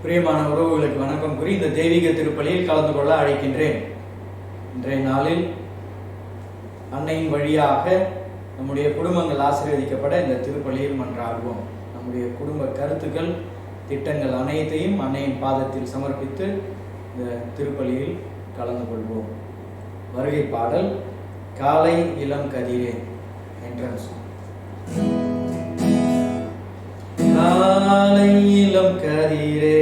பிரியமான உறவுகளுக்கு வணக்கம் கூறி இந்த தெய்வீக திருப்பலியில் கலந்து கொள்ள அழைக்கின்றேன். இன்றைய நாளில் அன்னையின் வழியாக நம்முடைய குடும்பங்கள் ஆசீர்வதிக்கப்பட இந்த திருப்பலியில் மன்றாடுவோம். நம்முடைய குடும்ப கருத்துக்கள், திட்டங்கள் அனைத்தையும் அன்னையின் பாதத்தில் சமர்ப்பித்து இந்த திருப்பலியில் கலந்து கொள்வோம். வருகை பாடல் காலை இளம் கதிரே என்ட்ரன்ஸ். காலை இளம் கதிரே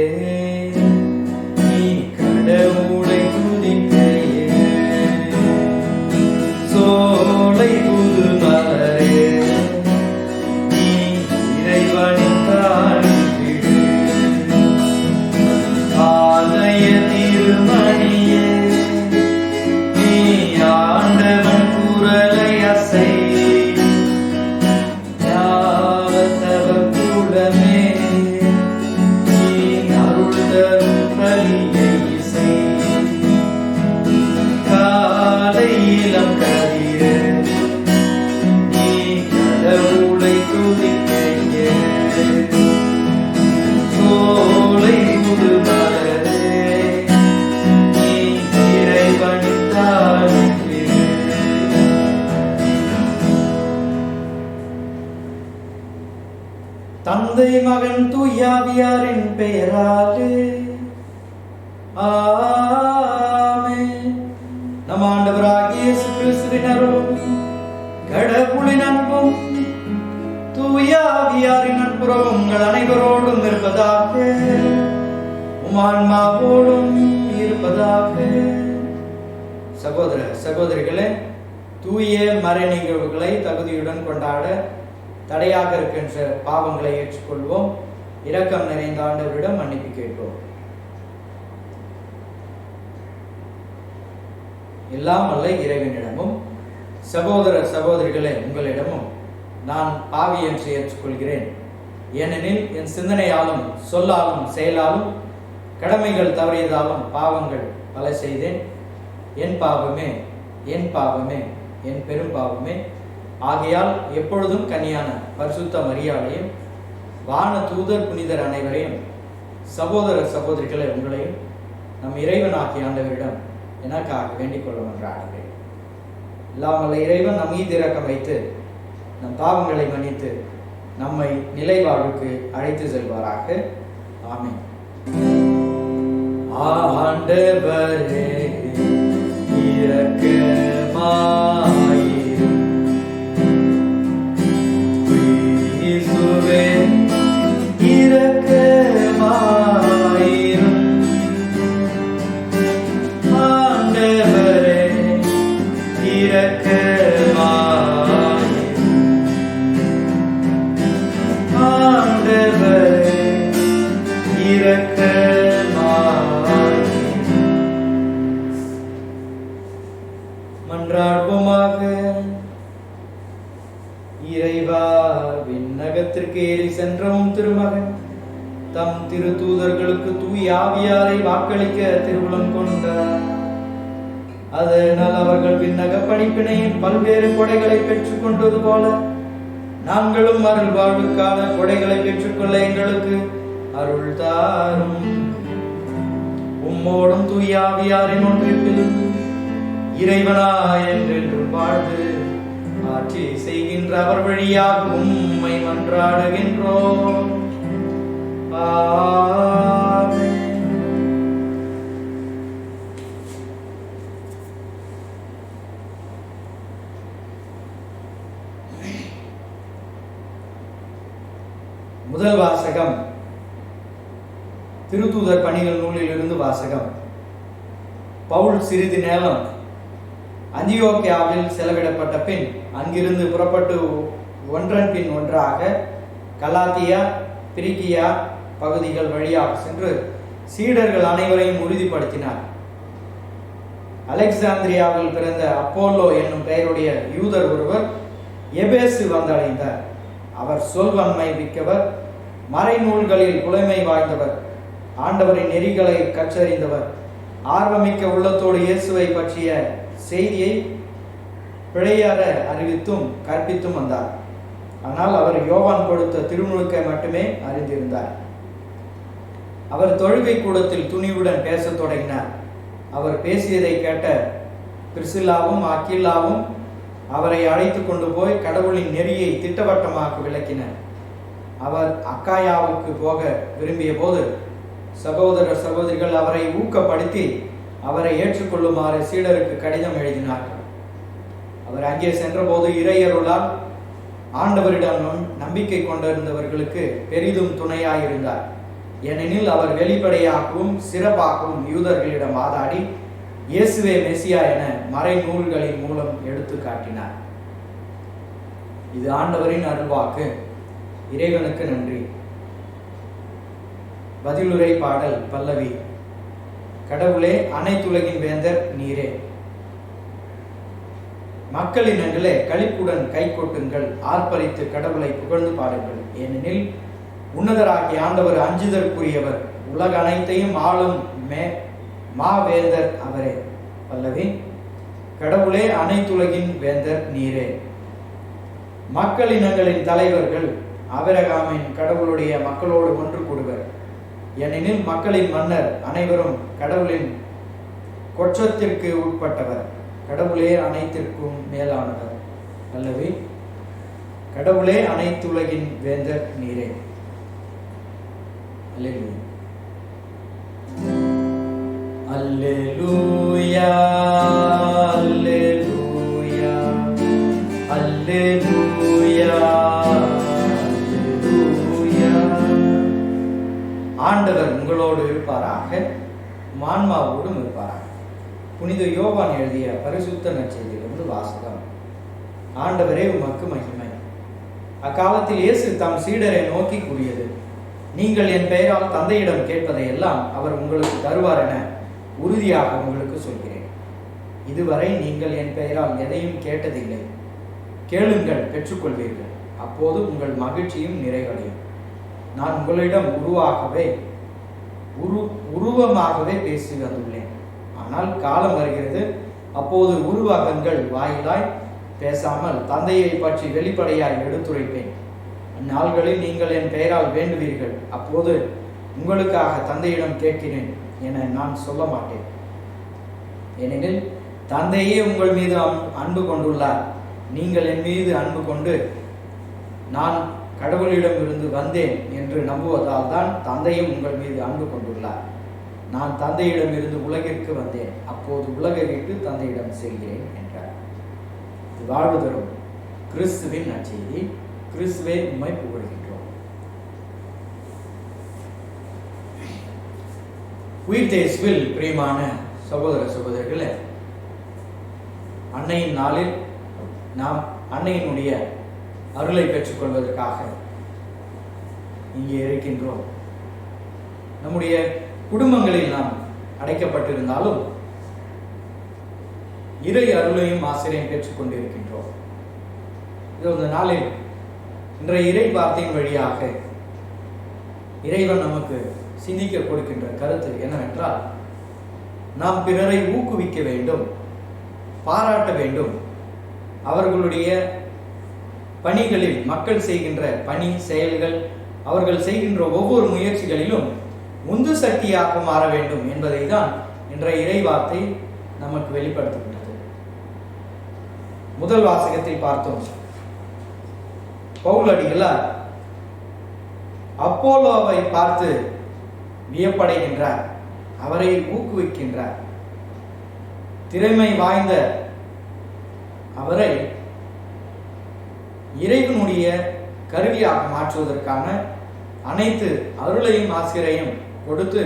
நீ கடவுளை துதிக்கையே, சோலை புது மலரே நீ இறைவனின் தாழ்த்திடு, ஆலய திருமணியே நீ ஆண்டவன் குரலை அசை, தந்தை மகன் தூயாவியாரின் பெயராலே ஆமென். நம் ஆண்டவராகிய இயேசு கிறிஸ்துவின் அருளும் கடவுளின் அன்பும் தூயாவியாரின் நட்புறவும் உங்கள் அனைவரோடும் இருப்பதாக, உமான்மாவோடும் இருப்பதாக. சகோதர சகோதரிகளே, தூய மறை நிகழ்வுகளை தகுதியுடன் கொண்டாட தடையாக இருக்கின்ற பாவங்களை ஏற்றுக்கொள்வோம். இரக்கம் நிறைந்த ஆண்டவரிடம் மன்னிப்பு கேட்போம். எல்லாம் அல்ல இறைவனிடமும் சகோதர சகோதரிகளே உங்களிடமும் நான் பாவி என்று ஏற்றுக்கொள்கிறேன். ஏனெனில் என் சிந்தனையாலும் சொல்லாலும் செயலாலும் கடமைகள் தவறியதாலும் பாவங்கள் பல செய்தேன். என் பாவமே என் பாவமே என் பெரும் பாவமே. ஆகையால் எப்பொழுதும் கன்னியான பரிசுத்த மரியாதையும் வான தூதர் புனிதர் அனைவரையும் சகோதர சகோதரிகளை உங்களையும் நம் இறைவனாகிய ஆண்டவரிடம் எனக்காக வேண்டிக் கொள்ள மன்றாடுகிறேன். இல்லாமல் இறைவன் நம் மீது இரக்கம் வைத்து நம் பாவங்களை மன்னித்து நம்மை நிலை வாழ்வுக்கு அழைத்து செல்வாராக. ஆமென். ஆண்டவரே இரக்கமாயிரும், இயேசுவே இரக்கமாயிரும், ஆண்டவரே இரக்கமாயிரும், ஆண்டவரே இரக்கமாயிரும். மன்றாடுவோமாக. இறைவா, விண்ணகத்திற்கு ஏறி சென்றவும் திருமகன் தம் திரு தூதர்களுக்கு தூய் ஆவியாரை வாக்களிக்க திருவுளம் கொண்டார். அதனால் அவர்கள் விண்ணக பணிப்பினையின் பல்வேறு கொடைகளை பெற்றுக் கொண்டது போல நாங்களும் அருள் வாழ்வுக்கான கொடைகளை பெற்றுக்கொள்ள எங்களுக்கு அருள் தாரும். உம்மோடும் தூய் ஆவியாரின் ஒன்றிப்பில் இறைவனாய் என்றென்று வாழ்ந்து ஆட்சி செய்கின்ற அவர் வழியாக உம்மை மன்றாடுகின்றோம். ஆமென். முதல் வாசகம் திருத்தூதர் பணிகள் நூலில் இருந்து வாசகம். பவுல் சிறிது நேரம் அந்தியோக்கியாவில் செலவிடப்பட்ட பின் அங்கிருந்து புறப்பட்டு ஒன்றன் பின் ஒன்றாக கலாத்தியா, பிரிகியா பகுதிகள் வழியாக சென்று சீடர்கள் அனைவரையும் உறுதிப்படுத்தினார். அலெக்சாந்திரியாவில் பிறந்த அப்போலோ என்னும் பெயருடைய யூதர் ஒருவர் எபேசு வந்தடைந்தார். அவர் சொல்வன்மை மிக்கவர், மறைநூல்களில் புலமை வாய்ந்தவர், ஆண்டவரின் நெறிகளை கற்றறிந்தவர், ஆர்வமிக்க உள்ளத்தோடு இயேசுவை பற்றிய செய்தியை பிழையார அறிவித்தும் கற்பித்தும் வந்தார். ஆனால் அவர் யோவான் கொடுத்த திருமுழுக்கை மட்டுமே அறிந்திருந்தார். அவர் தொழுகை கூடத்தில் துணிவுடன் பேசத் தொடங்கினார். அவர் பேசியதை கேட்ட பிரிசில்லாவும் அக்கில்லாவும் அவரை அழைத்து கொண்டு போய் கடவுளின் நெறியை திட்டவட்டமாக விளக்கினர். அவர் அக்காயாவுக்கு போக விரும்பிய போது சகோதர சகோதரிகள் அவரை ஊக்கப்படுத்தி அவரை ஏற்றுக்கொள்ளுமாறு சீடருக்கு கடிதம் எழுதினார்கள். அவர் அங்கே சென்றபோது இறையருளால் ஆண்டவரிடம் நம்பிக்கை கொண்டிருந்தவர்களுக்கு பெரிதும் துணையாயிருந்தார். ஏனெனில் அவர் வெளிப்படையாகவும் சிறப்பாகவும் யூதர்களிடம் வாதாடி இயேசுவே மெசியா என மறைநூல்களின் மூலம் எடுத்து காட்டினார். இது ஆண்டவரின் அருள்வாக்கு. இறைவனுக்கு நன்றி. பதிலுரை பாடல் பல்லவி. கடவுளே, அனைத்துலகின் வேந்தர் நீரே. மக்களினங்களே, களிப்புடன் கை கொட்டுங்கள், ஆர்ப்பரித்து கடவுளை புகழ்ந்து பாடுங்கள். ஏனெனில் உன்னதராகிய ஆண்டவர் அஞ்சுதற்குரியவர், உலக அனைத்தையும் ஆளும் மாவேந்தர் அவரே. பல்லவி. கடவுளே, அனைத்துலகின் வேந்தர் நீரே. மக்களினங்களின் தலைவர்கள் ஆபிரகாமின் கடவுளுடைய மக்களோடு ஒன்று கூடுவர். ஏனெனில் மக்களின் மன்னர் அனைவரும் கடவுளின் கொற்றத்திற்கு உட்பட்டவர். கடவுளே அனைத்திற்கும் மேலானவர். பல்லவி. கடவுளே, அனைத்துலகின் வேந்தர் நீரே. அல்லேலூயா, அல்லேலூயா, அல்லேலூயா, அல்லேலூயா. ஆண்டவர் உங்களோடு இருப்பாராக, ஆன்மாவோடும் இருப்பாராக. புனித யோவான் எழுதிய பரிசுத்த நற்செய்தியிலிருந்து வாசகம். ஆண்டவரே, உமக்கு மகிமை. அக்காலத்தில் இயேசு தம் சீடரை நோக்கி கூறியது, நீங்கள் என் பெயரால் தந்தையிடம் கேட்பதை எல்லாம் அவர் உங்களுக்கு தருவார் என உறுதியாக உங்களுக்கு சொல்கிறேன். இதுவரை நீங்கள் என் பெயரால் எதையும் கேட்டதில்லை. கேளுங்கள், பெற்றுக்கொள்வீர்கள். அப்போது உங்கள் மகிழ்ச்சியும் நிறைவடையும். நான் உங்களிடம் உருவமாகவே பேசி வந்துள்ளேன். ஆனால் காலம் வருகிறது, அப்போது உருவகங்கள் வாயிலாய் பேசாமல் தந்தையை பற்றி வெளிப்படையாய் எடுத்துரைப்பேன். அந்நாள்களில் நீங்கள் என் பெயரால் வேண்டுவீர்கள். அப்போது உங்களுக்காக தந்தையிடம் கேட்கிறேன் என நான் சொல்ல மாட்டேன். ஏனெனில் தந்தையே உங்கள் மீது அன்பு கொண்டுள்ளார். நீங்கள் என் மீது அன்பு கொண்டு நான் கடவுளிடம் இருந்து வந்தேன் என்று நம்புவதால் தான் தந்தையும் உங்கள் மீது அன்பு கொண்டுள்ளார். நான் தந்தையிடம் இருந்து உலகிற்கு வந்தேன், அப்போது உலகை விட்டு தந்தையிடம் செல்கிறேன் என்றார். வாழ்வு தரும் கிறிஸ்துவின் நற்செய்தி. கிறிஸ்துவே, உம்மை புகழ்கின்றோம். உயிர் தேசுவில் பிரியமான சகோதர சகோதரிகளே, அன்னையின் நாளில் நாம் அன்னையினுடைய அருளை பெற்றுக்கொள்வதற்காக இங்கே இருக்கின்றோம். நம்முடைய குடும்பங்களில் நாம் அடைக்கப்பட்டிருந்தாலும் இறை அருளையும் ஆசிரியம் பெற்றுக்கொண்டிருக்கின்றோம். இந்த நாளில் இன்றைய இறை வார்த்தையின் வழியாக இறைவன் நமக்கு சிந்திக்க கொடுக்கின்ற கருத்து என்னவென்றால், நாம் பிறரை ஊக்குவிக்க வேண்டும், பாராட்ட வேண்டும். அவர்களுடைய பணிகளில், மக்கள் செய்கின்ற பணி செயல்கள், அவர்கள் செய்கின்ற ஒவ்வொரு முயற்சிகளிலும் உந்து சக்தியாக மாற வேண்டும் என்பதை தான் இன்றைய இறை வார்த்தை நமக்கு வெளிப்படுத்துகின்றது. முதல் வாசகத்தில் பார்த்தோம், பவுலடிகளார் அப்போலோவை பார்த்து வியப்படைகின்றார், அவரை ஊக்குவிக்கின்றார். திறமை வாய்ந்த அவரை இறைவனுடைய கருவியாக மாற்றுவதற்கான அனைத்து அருளையும் ஆசிரியையும் கொடுத்து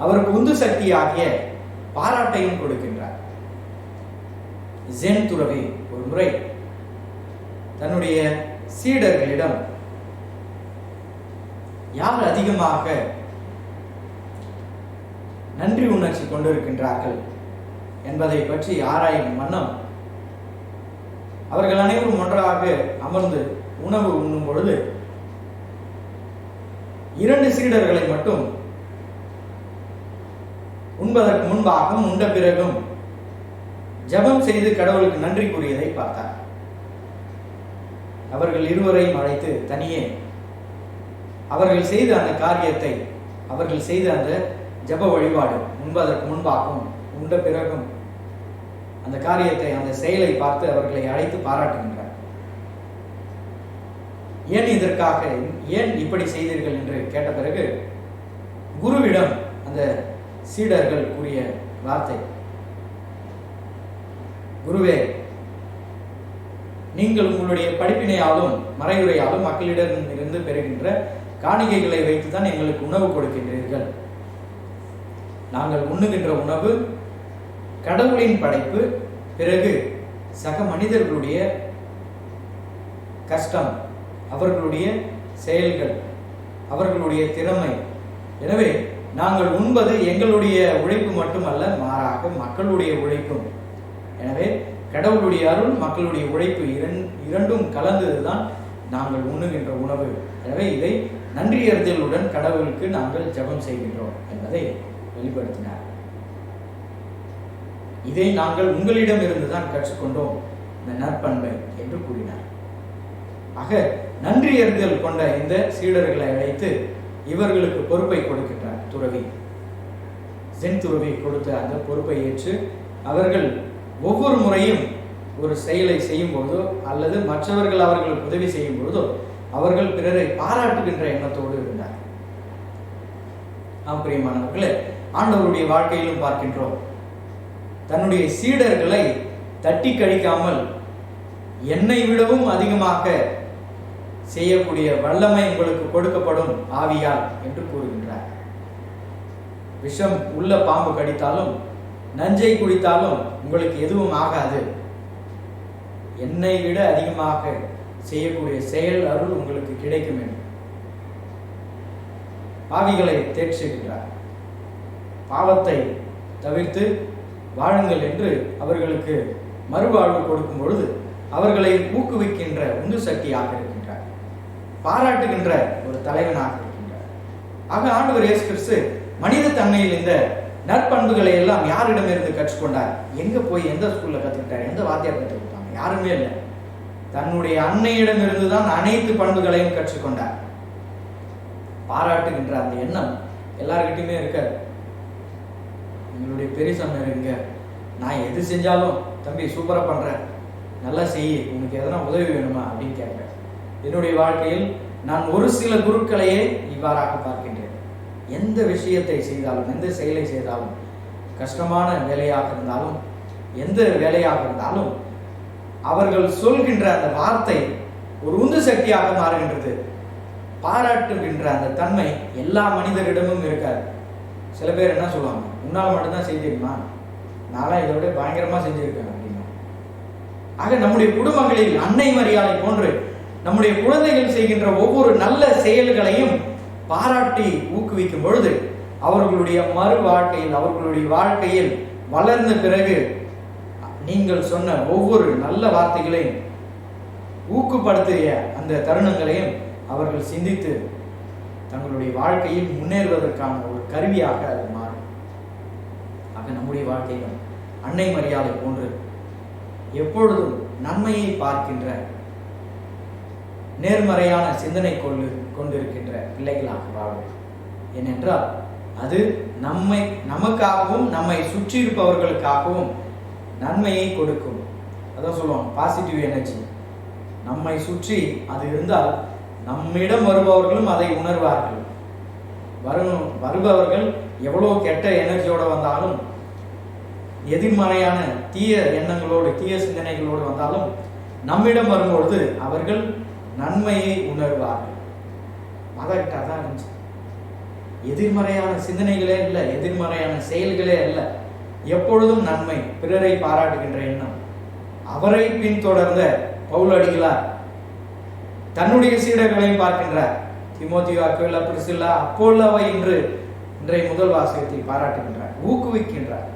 அவருக்கு உந்து சக்தியாகிய பாராட்டையும் கொடுக்கின்றார். ஜென் துறவி ஒரு முறை தன்னுடைய சீடர்களிடம் யார் அதிகமாக நன்றி உணர்ச்சி கொண்டிருக்கின்றார்கள் என்பதை பற்றி ஆராயும் வண்ணம் அவர்கள் அனைவரும் ஒன்றாக அமர்ந்து உணவு உண்ணும் பொழுது 2 சீடர்களை மட்டும் உண்பதற்கு முன்பாகவும் உண்ட பிறகும் ஜெபம் செய்து கடவுளுக்கு நன்றி கூறியதை பார்த்தார். அவர்கள் இருவரையும் அழைத்து தனியே அவர்கள் செய்த அந்த காரியத்தை அவர்கள் செய்த அந்த ஜெப வழிபாடு உண்பதற்கு முன்பாகவும் உண்ட பிறகும் அந்த காரியத்தை, அந்த செயலை பார்த்து அவர்களை அழைத்து பாராட்டுகின்றார். ஏன் இதற்காக, ஏன் இப்படி செய்தீர்கள் என்று கேட்ட பிறகு குருவிடம் அந்த சீடர்கள் கூறிய வார்த்தை, குருவே, நீங்கள் உங்களுடைய படிப்பினையாலும் மறைவுரையாலும் மக்களிடம் இருந்து பெறுகின்ற காணிக்கைகளை வைத்துதான் எங்களுக்கு உணவு கொடுக்கின்றீர்கள். நாங்கள் உண்ணுகின்ற உணவு கடவுளின் படைப்பு, பிறகு சக மனிதர்களுடைய கஷ்டம், அவர்களுடைய செயல்கள், அவர்களுடைய திறமை. எனவே நாங்கள் உண்பது எங்களுடைய உழைப்பு மட்டுமல்ல, மாறாக மக்களுடைய உழைப்பும். எனவே கடவுளுடைய அருள், மக்களுடைய உழைப்பு இரண்டும் கலந்ததுதான் நாங்கள் உண்ணுகின்ற உணவு. எனவே இதை நன்றியறிதலுடன் கடவுளுக்கு நாங்கள் ஜெபம் செய்கின்றோம் என்பதை வெளிப்படுத்தினார். இதை நாங்கள் உங்களிடம் இருந்துதான் கற்றுக்கொண்டோம், இந்த நற்பண்பை என்று கூறினார். ஆக நன்றியறிதல் கொண்ட இந்த சீடர்களை அழைத்து இவர்களுக்கு பொறுப்பை கொடுக்கின்றார் துறவி. சென் துறவி கொடுத்த அந்த பொறுப்பை ஏற்று அவர்கள் ஒவ்வொரு முறையும் ஒரு செயலை செய்யும் பொழுதோ அல்லது மற்றவர்கள் அவர்களுக்கு உதவி செய்யும் பொழுதோ அவர்கள் பிறரை பாராட்டுகின்ற எண்ணத்தோடு இருந்தார். பிரியமானவர்களே, ஆண்டவருடைய வாழ்க்கையிலும் பார்க்கின்றோம், தன்னுடைய சீடர்களை தட்டி கழிக்காமல் என்னை விடவும் அதிகமாக செய்யக்கூடிய வல்லமை உங்களுக்கு கொடுக்கப்படும் ஆவியால் என்று கூறுகின்றார். விஷம் உள்ள பாம்பு கடித்தாலும் நஞ்சை குடித்தாலும் உங்களுக்கு எதுவும் ஆகாது, என்னை விட அதிகமாக செய்யக்கூடிய செயல் அருள் உங்களுக்கு கிடைக்கும் என்று பாவிகளை தேற்றுகின்றார். பாவத்தை தவிர்த்து வாழுங்கள் என்று அவர்களுக்கு மறுவாழ்வு கொடுக்கும் பொழுது அவர்களை ஊக்குவிக்கின்ற உந்து சக்தியாக இருக்கின்றார், பாராட்டுகின்ற ஒரு தலைவனாக இருக்கின்றார். ஆக ஆண்டவர் இயேசு கிறிஸ்து மனித தன்மையில் இந்த நற்பண்புகளை எல்லாம் யாரிடமிருந்து கற்றுக்கொண்டார்? எங்க போய் எந்த ஸ்கூல்ல கற்றுக்கிட்டார்? எந்த வாத்தியார் கற்றுக் கொடுத்தாங்க? யாருமே இல்லை. தன்னுடைய அன்னையிடமிருந்து தான் அனைத்து பண்புகளையும் கற்றுக்கொண்டார். பாராட்டுகின்ற அந்த எண்ணம் எல்லார்கிட்டையுமே இருக்காது. எங்களுடைய பெரியசாமி இருங்க, நான் எது செஞ்சாலும் தம்பி சூப்பரா பண்ற, நல்லா செய்ய, உனக்கு எதனா உதவி வேணுமா அப்படின்னு கேட்கிறேன். என்னுடைய வாழ்க்கையில் நான் ஒரு சில குருக்களையே இவ்வாறாக பார்க்கின்றேன். எந்த விஷயத்தை செய்தாலும், எந்த செயலை செய்தாலும், கஷ்டமான வேலையாக இருந்தாலும், எந்த வேலையாக இருந்தாலும் அவர்கள் சொல்கின்ற அந்த வார்த்தை ஒரு உந்து சக்தியாக மாறுகின்றது. பாராட்டுகின்ற அந்த தன்மை எல்லா மனிதரிடமும் இருக்காது. சில பேர் என்ன சொல்லுவாங்க, உன்னால மட்டும்தான் செய்திருமா, நான்லாம் இதை விட பயங்கரமா செஞ்சிருக்கேன் அப்படின்னா. ஆக நம்முடைய குடும்பங்களில் அன்னை மரியாதை போன்று நம்முடைய குழந்தைகள் செய்கின்ற ஒவ்வொரு நல்ல செயல்களையும் பாராட்டி ஊக்குவிக்கும் பொழுது அவர்களுடைய மறு வாழ்க்கையில், அவர்களுடைய வாழ்க்கையில் வளர்ந்த பிறகு நீங்கள் சொன்ன ஒவ்வொரு நல்ல வார்த்தைகளையும் ஊக்குப்படுத்திய அந்த தருணங்களையும் அவர்கள் சிந்தித்து தங்களுடைய வாழ்க்கையில் முன்னேறுவதற்கான ஒரு கருவியாக அது மாறும். ஆக நம்முடைய வாழ்க்கையிலும் அன்னை மரியாதை போன்று எப்பொழுதும் நன்மையை பார்க்கின்ற நேர்மறையான சிந்தனை கொண்டிருக்கின்ற பிள்ளைகளாக வாழும். ஏனென்றால் அது நமக்காகவும் நம்மை சுற்றி இருப்பவர்களுக்காகவும் நன்மையை கொடுக்கும். அதான் சொல்லுவாங்க, பாசிட்டிவ் எனர்ஜி. நம்மை சுற்றி அது இருந்தால் நம்மிடம் வருபவர்களும் அதை உணர்வார்கள். வருபவர்கள் எவ்வளவு கெட்ட எனர்ஜியோட வந்தாலும், எதிர்மறையான தீய எண்ணங்களோடு, தீய சிந்தனைகளோடு வந்தாலும் நம்மிடம் வரும்பொழுது அவர்கள் நன்மையை உணர்வார்கள். மதகிட்ட தான் இருந்துச்சு. எதிர்மறையான சிந்தனைகளே இல்லை, எதிர்மறையான செயல்களே இல்லை, எப்பொழுதும் நன்மை, பிறரை பாராட்டுகின்ற எண்ணம். அவரை பின்தொடர்ந்த பவுலடிகளார் தன்னுடைய சீடர்களையும் பார்க்கின்றார். திமோத்தேயு, அக்விலா, பிரிசில்லா, அப்போலோவை இன்றைய முதல் வாசகத்தில் பாராட்டுகின்றார், ஊக்குவிக்கின்றார்.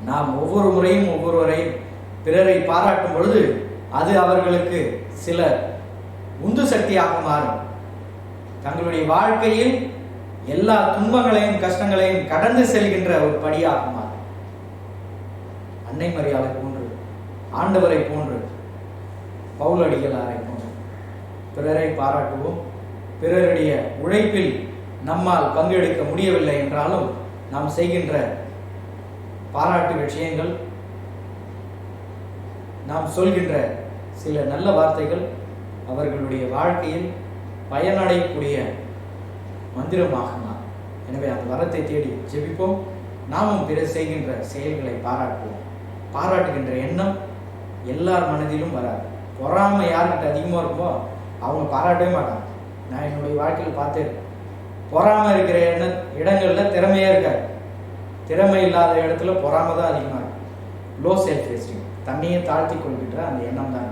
நாம் ஒவ்வொரு முறையும் ஒவ்வொருவரையும் பிறரை பாராட்டும் பொழுது அது அவர்களுக்கு சில உந்து சக்தியாக மாறும். தங்களுடைய வாழ்க்கையில் எல்லா துன்பங்களையும் கஷ்டங்களையும் கடந்து செல்கின்ற ஒரு படியாக மாறும். அன்னை மரியாதை போன்று, ஆண்டவரை போன்று, பவுலடிகளாரை போன்று பிறரை பாராட்டுவோம், பிறருடைய உழைப்பில் நம்மால் பங்கெடுக்க முடியவில்லை என்றாலும் நாம் செய்கின்ற பாராட்டு விஷயங்கள், நாம் சொல்கின்ற சில நல்ல வார்த்தைகள் அவர்களுடைய வாழ்க்கையில் பயனடையக்கூடிய மந்திரமாகுமா. எனவே அந்த வரத்தை தேடி ஜெபிப்போம். நாமும் பிறர் செய்கின்ற செயல்களை பாராட்டுவோம். பாராட்டுகின்ற எண்ணம் எல்லார் மனதிலும் வராது. பொறாமை யார்கிட்ட அதிகமாக இருக்குமோ அவங்க பாராட்டவே மாட்டாங்க. நான் என்னுடைய வாழ்க்கையில் பார்த்தேன். பொறாமை இருக்கிற இடங்கள்ல திறமையா இருக்காது. திறமை இல்லாத இடத்துல பொறாமை தான் அதிகமாக இருக்கும். லோ செல்ஃப் எஸ்டீம், தன்னையே தாழ்த்தி கொள்கின்ற அந்த எண்ணம் தான்.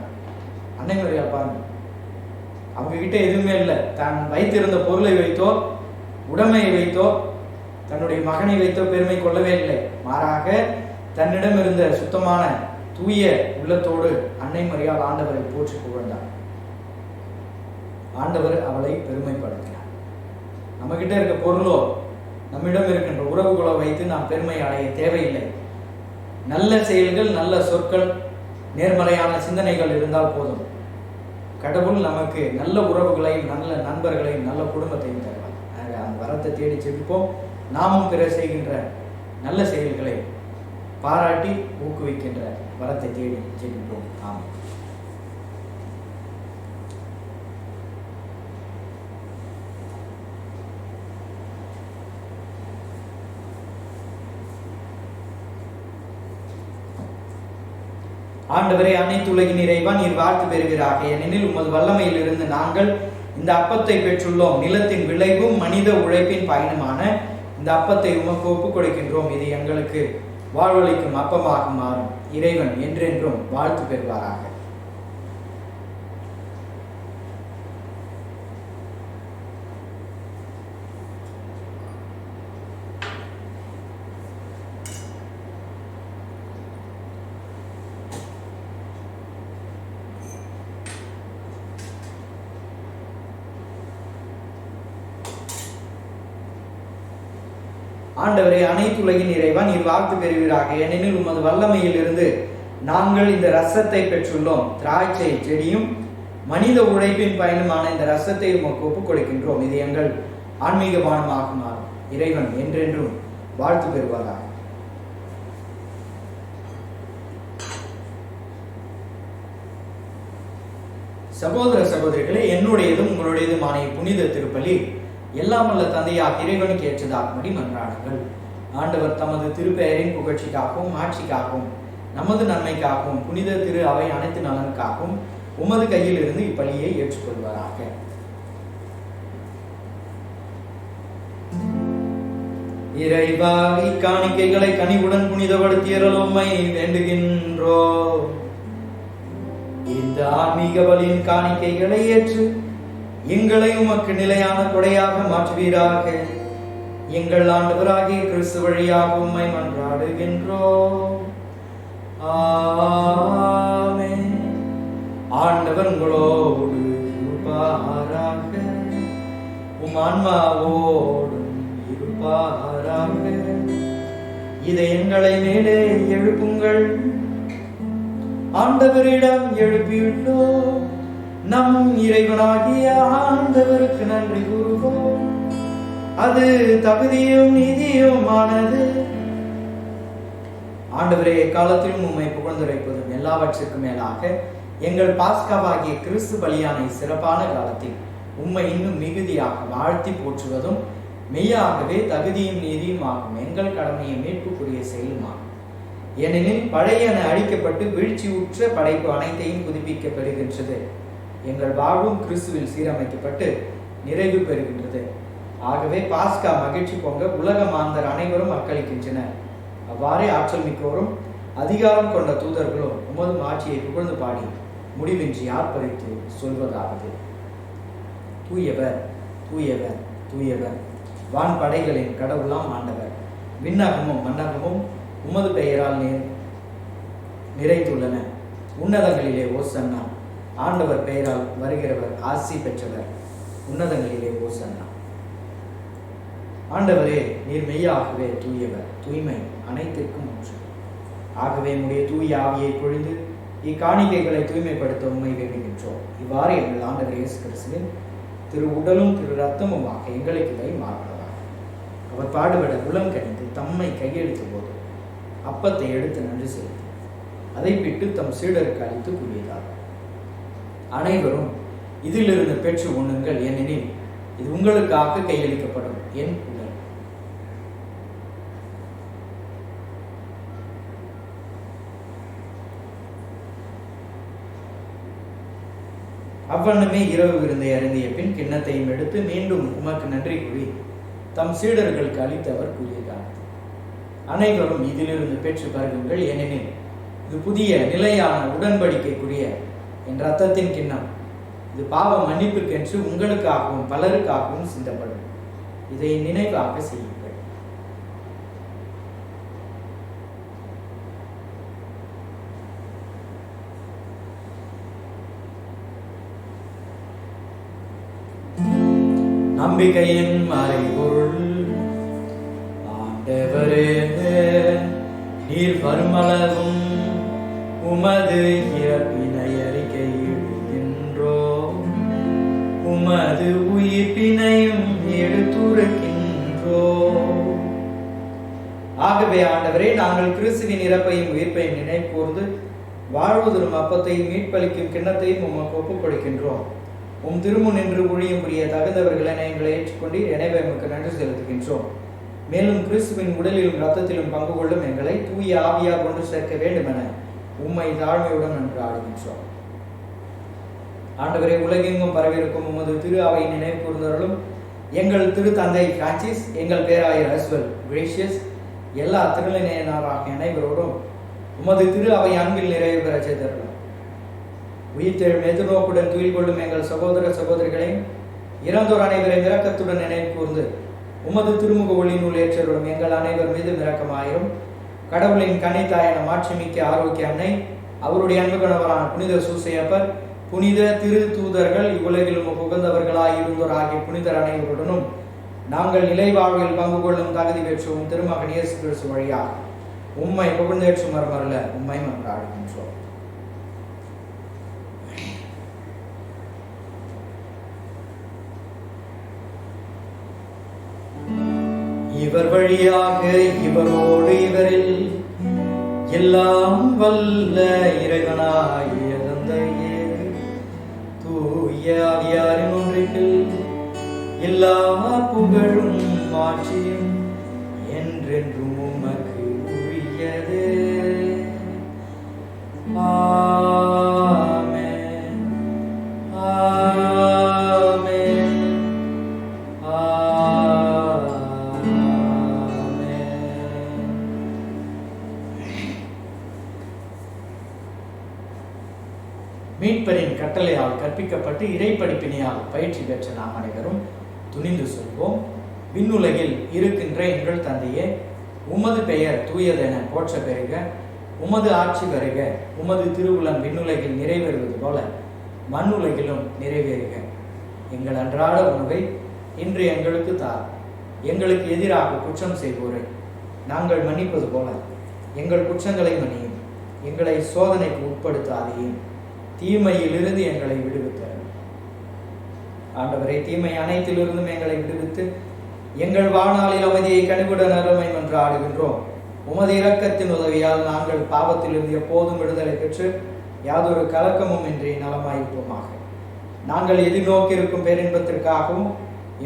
அன்னை மரியாள் பாருங்க, அவங்க கிட்ட எதுவுமே இல்லை. தான் வைத்திருந்த பொருளை வைத்தோ உடைமையை வைத்தோ தன்னுடைய மகனை வைத்தோ பெருமை கொள்ளவே இல்லை. மாறாக தன்னிடம் இருந்த சுத்தமான தூய உள்ளத்தோடு அன்னை மரியாள் ஆண்டவரை போற்றி புகழ்ந்தார். ஆண்டவர் அவளை பெருமைப்படுத்தினார். நம்ம கிட்ட இருக்க பொருளோ நம்மிடம் இருக்கின்ற உறவுகளோ வைத்து நாம் பெருமை அடைய தேவையில்லை. நல்ல செயல்கள், நல்ல சொற்கள், நேர்மறையான சிந்தனைகள் இருந்தால் போதும். கடவுள் நமக்கு நல்ல உறவுகளையும் நல்ல நண்பர்களையும் நல்ல குடும்பத்தையும் தருவார். அந்த வரத்தை தேடி ஜெபிப்போம். நாமும் பிறர் செய்கின்ற நல்ல செயல்களை பாராட்டி ஊக்குவிக்கின்ற வரத்தை தேடி ஜெபிப்போம். ஆமாம். ஆண்டவரே, அனைத்துலகின் இறைவா, நீர் வாழ்த்து பெறுவீராக. ஏனெனில் உமது வல்லமையில் இருந்து நாங்கள் இந்த அப்பத்தை பெற்றுள்ளோம். நிலத்தின் விளைவும் மனித உழைப்பின் பயனுமான இந்த அப்பத்தை உமக்கு ஒப்புக் கொடுக்கின்றோம். இது எங்களுக்கு வாழ்வளிக்கும் அப்பமாக மாறும். இறைவன் என்றென்றும் வாழ்த்து பெறுவாராக. ஆண்டவரே, அனைத்துலகின் இறைவா, நீர் வாழ்த்து பெறுவீராக. ஏனெனில் உமது வல்லமையில் இருந்து நாங்கள் இந்த ரசத்தை பெற்றுள்ளோம். திராட்சை செடியும் மனித உழைப்பின் பயனுமான இந்த ரசத்தை உமக்கு ஒப்புக் கொடுக்கின்றோம். இது எங்கள் ஆன்மீக பானமாக மாறும். இறைவன் என்றென்றும் வாழ்த்து பெறுவாராக. சகோதர சகோதரிகளே, என்னுடையதும் உங்களுடையதுமான புனித திருப்பலி எல்லாம் வல்ல தந்தையாக இறைவனுக்கு ஏற்றதாகும்படி மன்றாடுங்கள். ஆண்டவர் தமது திருப்பெயரின் புகழ்ச்சிக்காகவும் ஆட்சிக்காகவும் நமது நன்மைக்காகவும் புனித திரு அவை அனைத்து நலனுக்காகவும் உமது கையில் இருந்து இப்பலியை ஏற்றுக்கொள்வாராக. இறைவா, இக்காணிக்கைகளை கனிவுடன் புனிதப்படுத்தியருளுமை வேண்டுகின்றோம். இந்த ஆன்மீக பலியின் காணிக்கைகளை ஏற்று எங்களை உமக்கு நிலையான கொடையாக மாற்றுவீராக. எங்கள் ஆண்டவராகிய கிறிஸ்து வழியாக உம்மை மன்றாடுகின்றோம். ஆமென். ஆண்டவர் உங்களோடு இருப்பாராக, உம் ஆன்மாவோடும் இருப்பாராக. இதை எங்களை மேலே எழுப்புங்கள். ஆண்டவரிடம் எழுப்பியுள்ளோம். நம் இறைவனாகிய ஆண்டவருக்கு நன்றி கூறுவோம். அது தகுதியும் நீதியுமானது. ஆண்டவரே, காலத்திலும் உம்மை புகழ்ந்துரைப்பதும் எல்லாவற்றுக்கும் மேலாக எங்கள் பாஸ்காவாகிய கிறிஸ்து பலியான சிறப்பான காலத்தில் உம்மை இன்னும் மிகுதியாக வாழ்த்தி போற்றுவதும் மெய்யாகவே தகுதியும் நீதியும் ஆகும். எங்கள் கடமையை மீட்புக்குரிய செயலுமாகும். ஏனெனில் பழையன அழிக்கப்பட்டு வீழ்ச்சியுற்ற படைப்பு அனைத்தையும் புதுப்பிக்கப்படுகின்றது. எங்கள் வாழ்வும் கிறிஸ்துவில் சீரமைக்கப்பட்டு நிறைவு பெறுகின்றது. ஆகவே பாஸ்கா மகிழ்ச்சி பொங்க உலக மாந்தர் அனைவரும் அக்களிக்கின்றனர். அவ்வாறே ஆற்றல் மிக்கோரும் அதிகாரம் கொண்ட தூதர்களும் உமது ஆட்சியை புகழ்ந்து பாடி முடிவின்றி ஆர்ப்பரித்து சொல்வதாவது: தூயவர், தூயவர், தூயவர், வான் படைகளின் கடவுளாம் ஆண்டவர். விண்ணகமும் மன்னகமும் உமது பெயரால் நிறைந்துள்ளன. உன்னதங்களிலே ஓசன்னா. ஆண்டவர் பெயரால் வருகிறவர் ஆசி பெற்றவர். உன்னதங்களிலே ஓசன்னா. ஆண்டவரே, நீர் மெய்யாகவே தூயவர், தூய்மை அனைத்திற்கும் ஒன்று. ஆகவே உம்முடைய தூய ஆவியை பொழிந்து இக்காணிக்கைகளை தூய்மைப்படுத்த உம்மை வேண்டுகின்றோம். இவ்வாறு எங்கள் ஆண்டவர் இயேசு கிறிஸ்துவின் திரு உடலும் திரு ரத்தமுமாக எங்களுக்கு இவை மாறுவதாக. அவர் பாடுபட உளம் கணிந்து தம்மை கையெழுத்த போது அப்பத்தை எடுத்து நன்றி செலுத்தி அதை பிட்டு தம் சீடருக்கு அளித்து கூறியதார், அனைவரும் இதிலிருந்து பெற்று உண்ணுங்கள், ஏனெனில் இது உங்களுக்காக கையளிக்கப்படும் என் உடல். அவ்வண்ணமே இரவு விருந்தை அருந்திய பின் கிண்ணத்தையும் எடுத்து மீண்டும் உமக்கு நன்றி கூறி தம் சீடர்களுக்கு அளித்து அவர் கூறியதார், அனைவரும் இதிலிருந்து பெற்று பருகுங்கள், ஏனெனில் இது புதிய நிலையான உடன்படிக்கைக்குரிய என் ரத்தத்தின் கிண்ணம். இது பாவ மன்னிப்புக்கென்று உங்களுக்காகவும் பலருக்காகவும் சிந்தப்படும். இதை நினைவாக செய்யுங்கள். நம்பிக்கையின் மறைபொருள் ஆண்டவரே, நீர் வருமளவும் உமது இறப்பினை அறிக்கையிடுகின்றோம், உமது உயிர்ப்பினையும் எடுத்துரைக்கின்றோம். ஆகவே ஆண்டவரே, நாங்கள் கிறிஸ்துவின் இறப்பையும் உயிர்ப்பையும் நினைப்போர்ந்து வாழ்வு தரும் அப்பத்தையும் மீட்பளிக்கும் கிண்ணத்தையும் உமக்கு ஒப்புக் கொடுக்கின்றோம். உம் திருமுன் நின்று ஊழியம் புரிய தகுந்தவர்கள் என எங்களை ஏற்றுக்கொண்டீர், எனவே உமக்கு நன்றி செலுத்துகின்றோம். மேலும் கிறிஸ்துவின் உடலிலும் இரத்தத்திலும் பங்கு கொள்ளும் எங்களை தூய ஆவியார் கொண்டு சேர்க்க வேண்டும் என உம்மை தாழ்மையுடன் நன்று ஆடுகின்றோம். ஆண்டவரே, உலகெங்கும் பரவிருக்கும் உமது திரு அவை நினைவு கூர்ந்தவர்களும் எங்கள் திரு தந்தை பிரான்சிஸ், எங்கள் பேராயர் அஸ்வல் கிரேஷியஸ், எல்லா திருநிலையினராகிய அனைவரோடும் உமது திரு அவை அன்பில் நிறைவு பெற செய்தவர்களும் உயிர்த்தெழும் எதிர்நோக்குடன் துயில் கொள்ளும் எங்கள் சகோதர சகோதரிகளையும் இறந்தோர் அனைவரையும் இரக்கத்துடன் நினைவு கூர்ந்து உமது திருமுக ஒளியினுள் ஏற்றருளும் எங்கள் அனைவர் மீது இரக்கமாயிரும். கடவுளின் கன்னித்தாயான மாட்சிமிக்க ஆரோக்கிய அன்னை, அவருடைய அன்பு கணவரான புனித சூசையப்பர், புனித திரு தூதர்கள், இவ்வுலகிலும் உகந்தவர்களாய் இருந்தோர் ஆகிய புனிதர் அனைவருடனும் நாங்கள் நிலைவாழ்வில் பங்கு கொள்ளும் தகுதி பெற்றோம் திருமகன் இயேசு கிறிஸ்து வழியாக உம்மை புகழ்ந்தேற்றும் மரமல்ல உம்மை மன்றாடுகின்றோம். இவர் வழியாக இவரோடு இவரில் எல்லாம் வல்ல இறைவனாகிய தந்தையே, தூய ஆவியாரின் ஒன்றில் எல்லா புகழும் ஆட்சியும் என்றென்றும் உமக்கு உரியதே. ஆமென், ஆமென், மீட்பரின் கட்டளையால் கற்பிக்கப்பட்டு இறைப்படிப்பினையால் பயிற்சி பெற்ற நாம் அனைவரும் துணிந்து சொல்வோம். விண்ணுலகில் இருக்கின்ற எங்கள் தந்தையே, உமது பெயர் தூயதென போற்ற பெறுக, உமது ஆட்சி வருக, உமது திருவுளம் விண்ணுலகில் நிறைவேறுவது போல மண்ணுலகிலும் நிறைவேறுக. எங்கள் அன்றாட உணவை இன்று எங்களுக்கு தார். எங்களுக்கு எதிராக குற்றம் செய்வோரை நாங்கள் மன்னிப்பது போல எங்கள் குற்றங்களை மன்னியும். எங்களை சோதனைக்கு உட்படுத்தாதையும், தீமையிலிருந்து எங்களை விடுவித்தார். ஆண்டவரை, தீமை அனைத்திலிருந்தும் எங்களை விடுவித்து எங்கள் வாழ்நாளில் அமைதியை கனிவுடன் அருமை என்று ஆடுகின்றோம். உமது இரக்கத்தின் உதவியால் நாங்கள் பாவத்திலிருந்து எப்போதும் விடுதலை பெற்று யாதொரு கலக்கமும் இன்றி நலமாயிருப்போமாக. நாங்கள் எதிர்நோக்கியிருக்கும் பேரின்பத்திற்காகவும்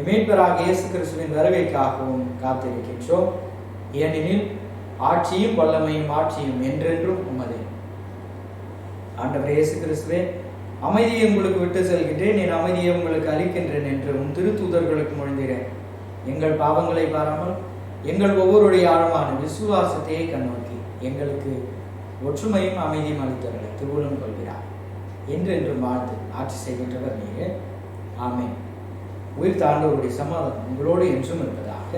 மீட்பராக இயேசு கிறிஸ்துவின் வருகைக்காகவும் காத்திருக்கின்றோம். ஏனெனில் ஆட்சியும் வல்லமையும் ஆட்சியும் என்றென்றும் உமதே. ஆண்டவர் இயேசு கிறிஸ்துவே, அமைதியை உங்களுக்கு விட்டு செல்கின்றேன், என் அமைதியை உங்களுக்கு அளிக்கின்றேன் என்று உன் திருத்தூதர்களுக்கு மொழிந்தீரேன். எங்கள் பாவங்களை பாராமல் எங்கள் ஒவ்வொருடைய ஆழமான விசுவாசத்தையே கண்ணோக்கி எங்களுக்கு ஒற்றுமையும் அமைதியும் அளித்தவர்களை திருவுளம் கொள்கிறார் என்று வாழ்ந்து ஆட்சி செய்கின்றவர் நீரே. ஆமென். உயிர் தாண்டவருடைய சமாதானம் உங்களோடு என்றும் இருப்பதாக,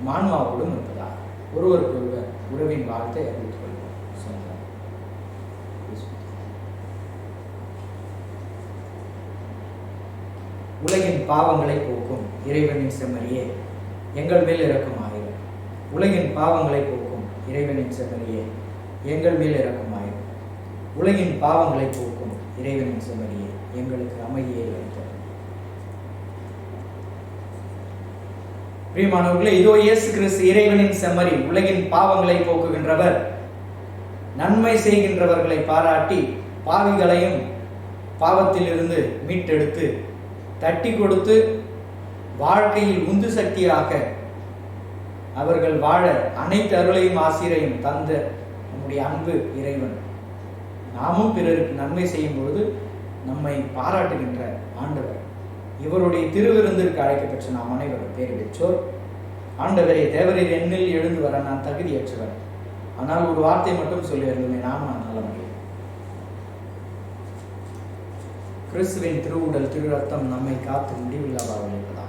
மான்மாவோடும் இருப்பதாக. ஒருவருக்கு ஒருவர் உறவின் வாழ்த்தை அறிவித்துக் கொள்வோம். உலகின் பாவங்களை போக்கும் இறைவனின் செம்மறியே, எங்கள் மேல் இரக்கமாயிரும். உலகின் பாவங்களை போக்கும் இறைவனின் செம்மறியே, எங்கள் மேல் இரக்கமாயிரும். உலகின் பாவங்களை போக்கும் இறைவனின் செம்மறியே, எங்களுக்கு அமைதியை அளித்தவர். பிரியமானவர்களே, இதோ இயேசு கிறிஸ்து இறைவனின் செம்மறி, உலகின் பாவங்களை போக்குகின்றவர், நன்மை செய்கின்றவர்களை பாராட்டி பாவிகளையும் பாவத்தில் இருந்து மீட்டெடுத்து தட்டி கொடுத்து வாழ்க்கையில் உந்து சக்தியாக அவர்கள் வாழ அனைத்து அருளையும் ஆசிரையும் தந்த நம்முடைய அன்பு இறைவன். நாமும் பிறருக்கு நன்மை செய்யும் பொழுது நம்மை பாராட்டுகின்ற ஆண்டவர். இவருடைய திருவிருந்திற்கு அழைக்கப்பெற்ற நாம் அனைவரும் பேர் பெற்றோர். ஆண்டவரே, தேவரீர் என்னில் எழுந்து வர நான் தகுதியற்றவர், ஆனால் ஒரு வார்த்தை மட்டும் சொல்லி இருந்தோமே, நான் நல்ல முடியும். கிறிஸ்துவின் திருவுடல் திரு ரத்தம் நம்மை காத்து முடிவில்லாத இருப்பதா.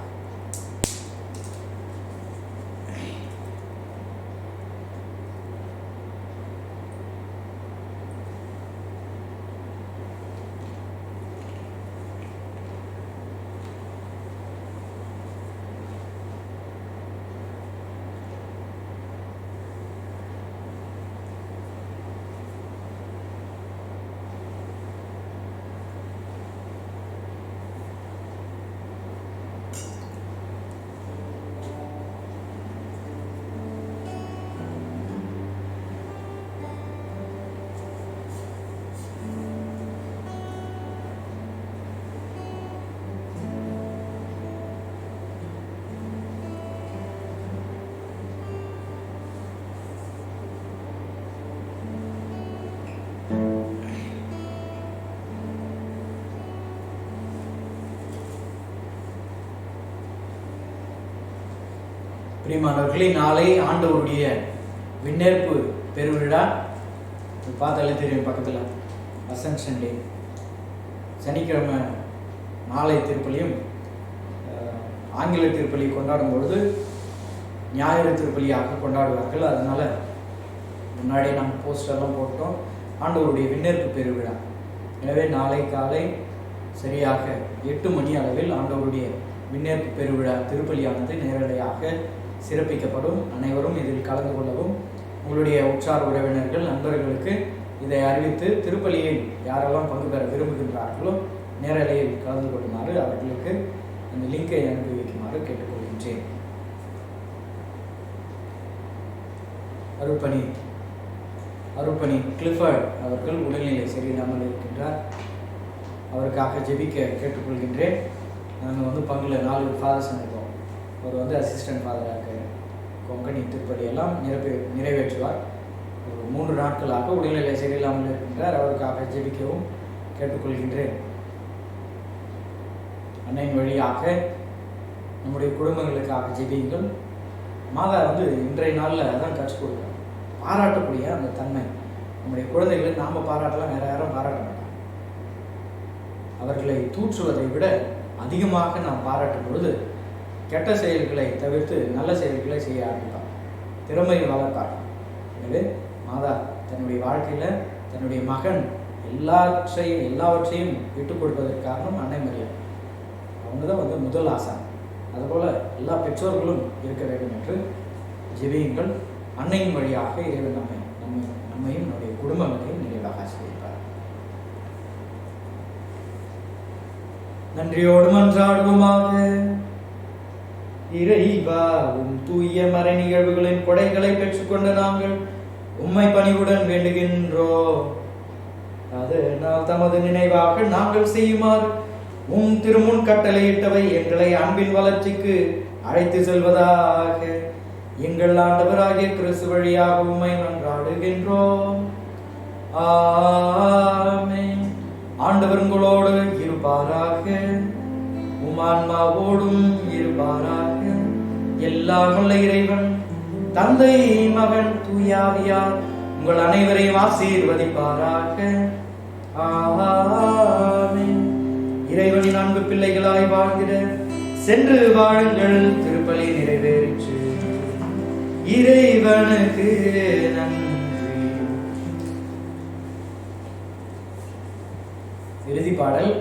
பிரியமானவர்களே, நாளை ஆண்டவருடைய விண்ணேற்பு பெருவிழா. பார்த்தாலே தெரியும், பக்கத்தில் அசென்ஷன் டே. சனிக்கிழமை மாலை திருப்பலியும் ஆங்கில திருப்பலி கொண்டாடும் பொழுது ஞாயிறு திருப்பலியாக கொண்டாடுவார்கள். அதனால முன்னாடியே நம்ம போஸ்டர்லாம் போட்டோம். ஆண்டவருடைய விண்ணேற்பு பெருவிழா. எனவே நாளை காலை சரியாக 8 மணி அளவில் ஆண்டவருடைய விண்ணேற்பு பெருவிழா திருப்பலியானது நேரடியாக சிறப்பிக்கப்படும். அனைவரும் இதில் கலந்து கொள்ளவும், உங்களுடைய உற்றார் உறவினர்கள் நண்பர்களுக்கு இதை அறிவித்து திருப்பலியில் யாரெல்லாம் பங்கு பெற விரும்புகின்றார்களோ நேரலையில் கலந்து கொள்ளுமாறு அவர்களுக்கு அந்த லிங்கை அனுப்பி வைக்குமாறு கேட்டுக்கொள்கின்றேன். அருட்பணி கிளிஃபர்ட் அவர்கள் உடல்நிலை சரியில்லாமல் இருக்கின்றார். அவருக்காக ஜெபிக்க கேட்டுக்கொள்கின்றேன். நாங்கள் பங்குல 4 ஃபாதர்ஸ் இருந்தோம். அவர் அசிஸ்டன்ட் ஃபாதராக கொங்கணி திருப்பலியெல்லாம் நிறைவேற்றுவார். ஒரு 3 நாட்களாக உடல்நிலை சரியில்லாமல் இருக்கின்றார். அவருக்காக ஜெபிக்கவும் கேட்டுக்கொள்கின்றேன். அன்னையின் வழியாக நம்முடைய குடும்பங்களுக்காக ஜெபியுங்கள். மாதா இன்றைய நாளில் அதான் கற்றுக் கொடுக்குறோம், பாராட்டக்கூடிய அந்த தன்மை. நம்முடைய குழந்தைகளை நாம் பாராட்டலாம், வேற யாரும் பாராட்ட மாட்டாங்க. அவர்களை தூற்றுவதை விட அதிகமாக நாம் பாராட்டும் பொழுது கெட்ட செயல்களை தவிர்த்து நல்ல செயல்களை செய்ய ஆரம்பிப்பார், திறமை வளர்ப்பார். எனவே மாதா தன்னுடைய வாழ்க்கையில் தன்னுடைய மகன் எல்லாவற்றையும் விட்டுக் கொடுப்பதற்கு காரணம் அன்னை மரியாதை. அவங்க தான் முதல் ஆசான். அதுபோல் எல்லா பெற்றோர்களும் இருக்க வேண்டும் என்று ஜெபியுங்கள். அன்னையின் வழியாக இறைவன் நம்மையும் நம்முடைய குடும்பங்களையும் நிறைவாக ஆசீர்வதிப்பார். நன்றியோடு மன்றாடுவோமாக. இறைவா, தூய மறை நிகழ்வுகளின் கொடைகளை பெற்றுக்கொண்ட நாங்கள் உம்மை பணிவுடன் வேண்டுகின்றோம். அதனால் தமது நினைவாக நாங்கள் செய்யுமாறு திருமுன் கட்டளையிட்டவை எங்களை அன்பின் வளர்ச்சிக்கு அழைத்து செல்வதாக எங்கள் ஆண்டவராகிய கிறிஸ்து வழியாக உம்மை மன்றாடுகின்றோம். ஆமென். ஆண்டவர் உங்களோடு இருப்பாராக, ஆன்மாவோடும் இருப்பாராக. எல்லாம் வல்ல இறைவன் தந்தை, மகன், தூய ஆவியார் உங்கள் அனைவரையும் ஆசீர்வதிப்பாராக. ஆமென். இறைவனின் அன்பு பிள்ளைகளாய் வாழ்ந்திட சென்று வாழுங்கள். திருப்பலி நிறைவேறிற்று. இறைவனுக்கு நன்றி. இறுதி பாடல்.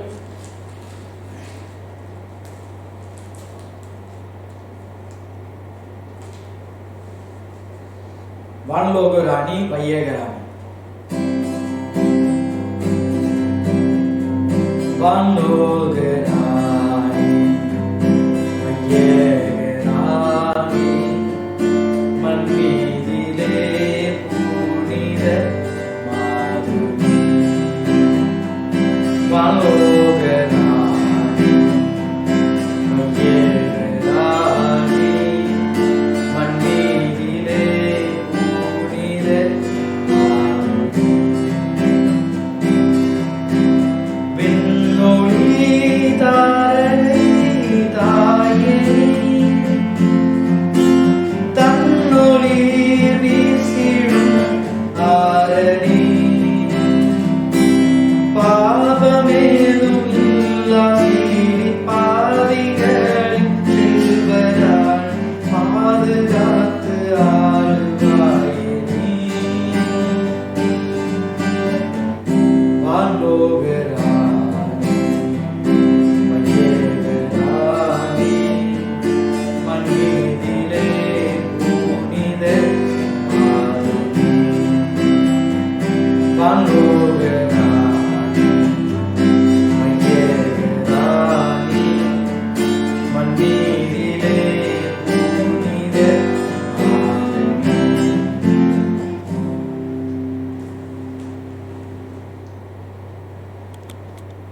வான்லோக ராணி வையகராணி. வான்லோக ராணி வையகராணி காண்போம்.